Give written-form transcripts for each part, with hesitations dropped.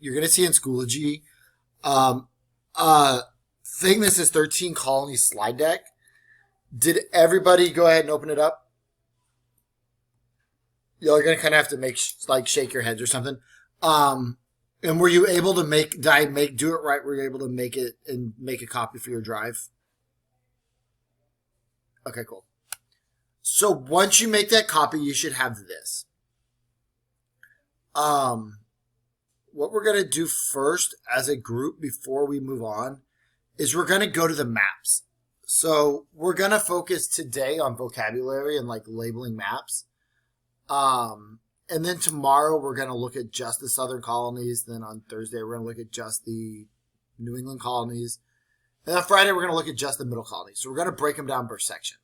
gonna see in Schoology, thing. This is 13 colonies slide deck. Did everybody go ahead and open it up? You're gonna kind of have to shake your heads or something. And were you able to do it right? Were you able to make it and make a copy for your drive? Okay, cool. So once you make that copy, you should have this. What we're going to do first as a group before we move on is we're going to go to the maps. So we're going to focus today on vocabulary and like labeling maps. And then tomorrow we're going to look at just the southern colonies. Then on Thursday we're going to look at just the New England colonies. And on Friday we're going to look at just the middle colonies. So we're going to break them down per section.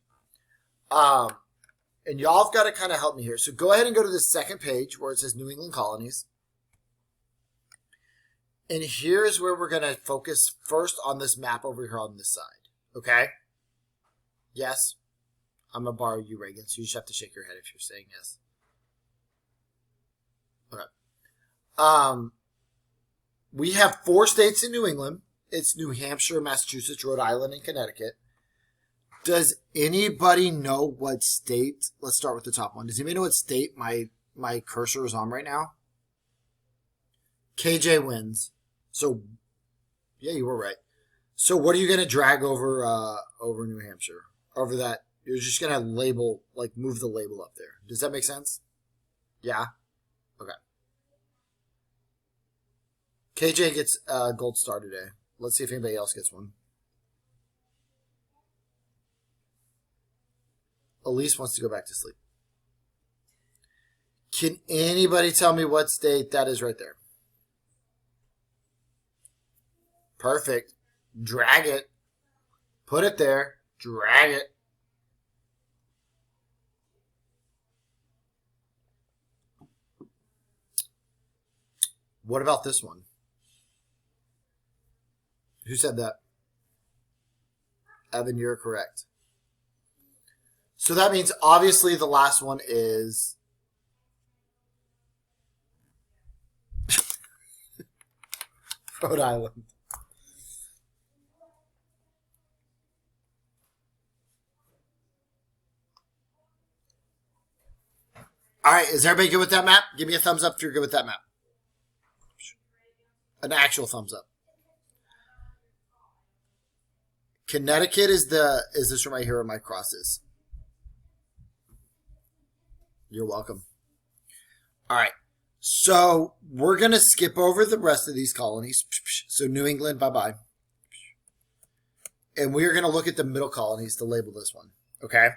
And y'all have got to kind of help me here. So go ahead and go to the second page where it says New England colonies. And here's where we're going to focus first on this map over here on this side. Okay? Yes? I'm going to borrow you, Reagan, so you just have to shake your head if you're saying yes. Okay. We have 4 states in New England. It's New Hampshire, Massachusetts, Rhode Island, and Connecticut. Does anybody know what state? Let's start with the top one. Does anybody know what state my cursor is on right now? KJ wins. So, yeah, you were right. So, what are you going to drag over over New Hampshire? Over that, you're just going to label, like, move the label up there. Does that make sense? Yeah? Okay. KJ gets a gold star today. Let's see if anybody else gets one. Elise wants to go back to sleep. Can anybody tell me what state that is right there? Perfect. Drag it. Put it there. Drag it. What about this one? Who said that? Evan, you're correct. So that means obviously the last one is Rhode Island. All right, is everybody good with that map? Give me a thumbs up if you're good with that map. An actual thumbs up. Connecticut is this from right here where my cross is. You're welcome. All right. So we're going to skip over the rest of these colonies. So New England, bye-bye. And we are going to look at the middle colonies to label this one. Okay?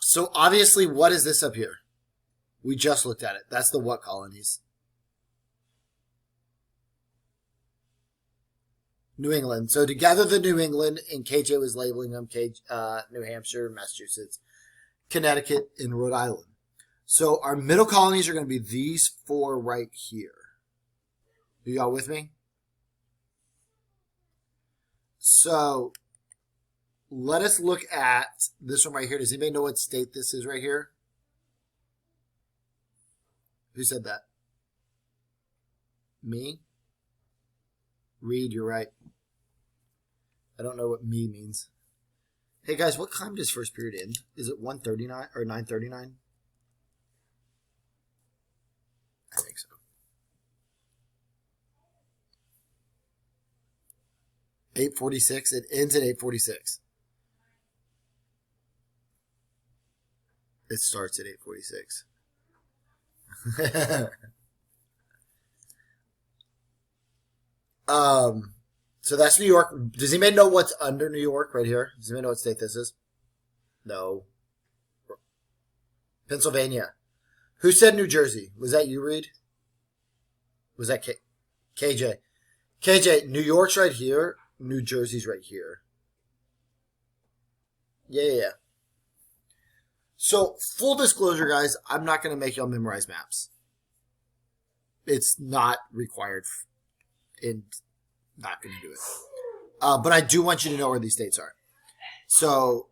So obviously, what is this up here? We just looked at it. That's the what colonies? New England. So together the New England, and KJ was labeling them, New Hampshire, Massachusetts, Connecticut, and Rhode Island. So our middle colonies are going to be these 4 right here. Are y'all with me? So let us look at this one right here. Does anybody know what state this is right here? Who said that? Me? Reed, you're right. I don't know what me means. Hey guys, what time does first period end? Is it 1:39 or 9:39? I think so. $8:46. It ends at 8:46. It starts at 8:46. So that's New York. Does anybody know what's under New York right here? Does anybody know what state this is? No. Pennsylvania. Who said New Jersey? Was that you, Reed? Was that KJ? KJ, New York's right here. New Jersey's right here. Yeah. So, full disclosure, guys, I'm not going to make y'all memorize maps. It's not required, and not going to do it. But I do want you to know where these states are. So,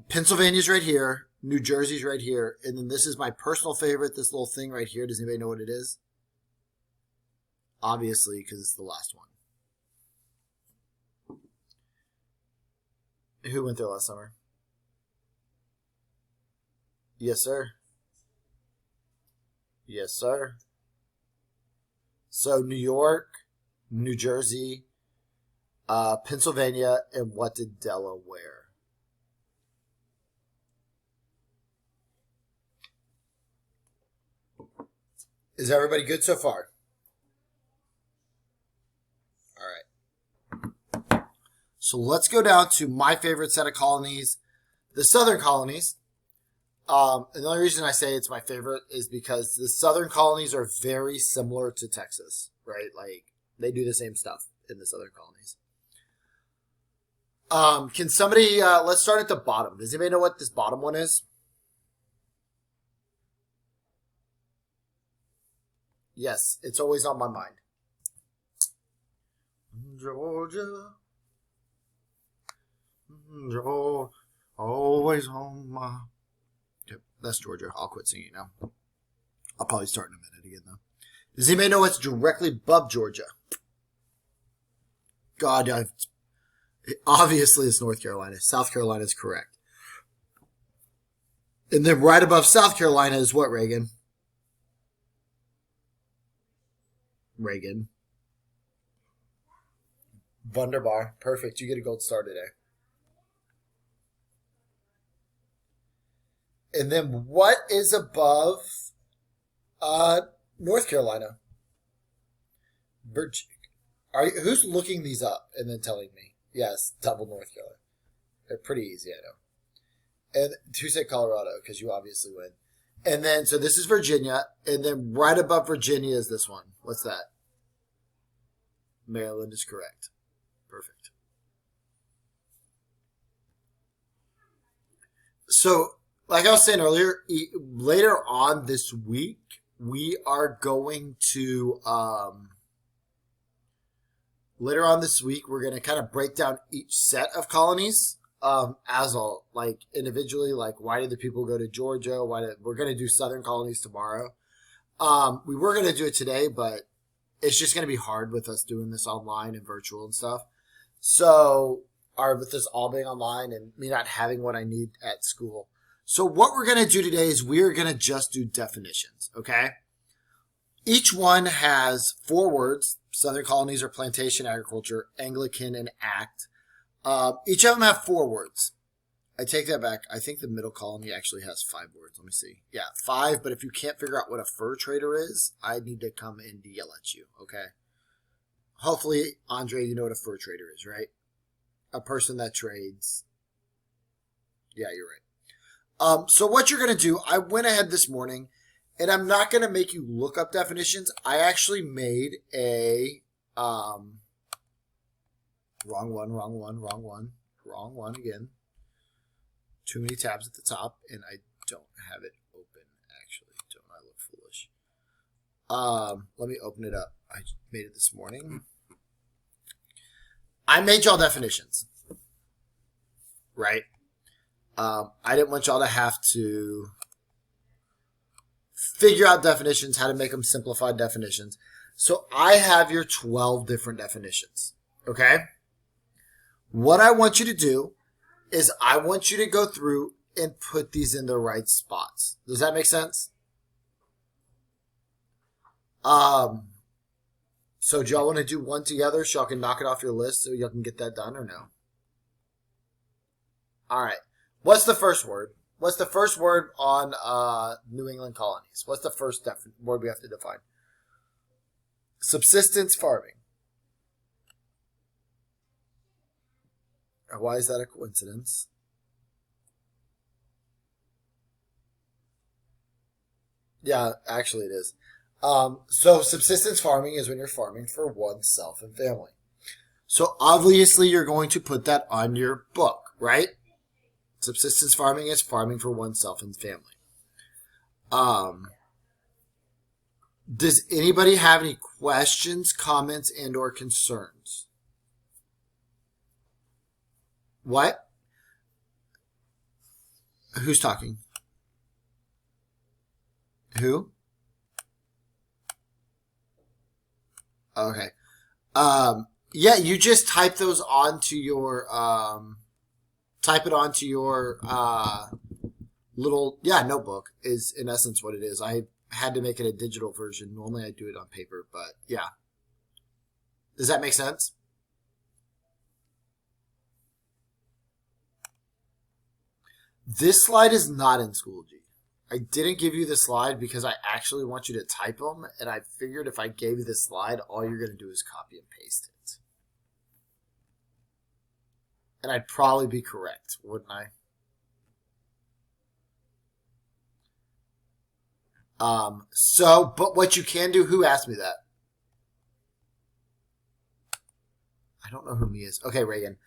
Pennsylvania's right here. New Jersey's right here. And then this is my personal favorite, this little thing right here. Does anybody know what it is? Obviously, because it's the last one. Who went there last summer? Yes, sir. Yes, sir. So New York, New Jersey, Pennsylvania, and what did Delaware? Is everybody good so far? All right. So let's go down to my favorite set of colonies, the Southern colonies. And the only reason I say it's my favorite is because the Southern colonies are very similar to Texas, right? Like, they do the same stuff in the Southern colonies. Can somebody, let's start at the bottom. Does anybody know what this bottom one is? Yes, it's always on my mind. Georgia. Georgia. Always on my... Yep, that's Georgia. I'll quit singing now. I'll probably start in a minute again, though. Does anybody know what's directly above Georgia? God, obviously it's North Carolina. South Carolina is correct. And then right above South Carolina is what, Reagan? Reagan. Wunderbar. Perfect. You get a gold star today. And then what is above North Carolina? Who's looking these up and then telling me? Yes, double North Carolina. They're pretty easy, I know. And who said Colorado? Because you obviously win. And then, so this is Virginia. And then right above Virginia is this one. What's that? Maryland is correct. Perfect. So, like I was saying earlier, later on this week, we are going to, later on this week, we're going to kind of break down each set of colonies as a, like, individually, like, why did the people go to Georgia? We're going to do Southern colonies tomorrow. We were going to do it today, but it's just going to be hard with us doing this online and virtual and stuff. So, with this all being online and me not having what I need at school. So what we're going to do today is we're going to just do definitions, okay? Each one has 4 words. Southern colonies are plantation, agriculture, Anglican, and act. Each of them have 4 words. I take that back. I think the middle colony actually has 5 words. Let me see. Yeah, 5, but if you can't figure out what a fur trader is, I need to come and yell at you, okay? Hopefully, Andre, you know what a fur trader is, right? A person that trades. Yeah, you're right. So what you're going to do, I went ahead this morning, and I'm not going to make you look up definitions. I actually made a, wrong one again. Too many tabs at the top, and I don't have it open, actually. Don't I look foolish? Let me open it up. I made it this morning. I made y'all definitions, right? I didn't want y'all to have to figure out definitions, how to make them simplified definitions. So I have your 12 different definitions, okay? What I want you to do is I want you to go through and put these in the right spots. Does that make sense? So do y'all want to do one together so y'all can knock it off your list so y'all can get that done or no? All right. What's the first word? What's the first word on New England colonies? What's the first word we have to define? Subsistence farming. Why is that a coincidence? Yeah, actually it is. So subsistence farming is when you're farming for oneself and family. So obviously you're going to put that on your book, right? Subsistence farming is farming for oneself and family. Does anybody have any questions, comments, and or concerns? What? Who's talking? Who? Okay. Yeah, you just type those onto your type it onto your little notebook is in essence what it is. I had to make it a digital version. Normally I do it on paper, but yeah. Does that make sense? This slide is not in Schoology. I didn't give you the slide because I actually want you to type them, and I figured if I gave you this slide, all you're going to do is copy and paste it. And I'd probably be correct, wouldn't I? But what you can do, who asked me that? I don't know who me is. Okay, Reagan.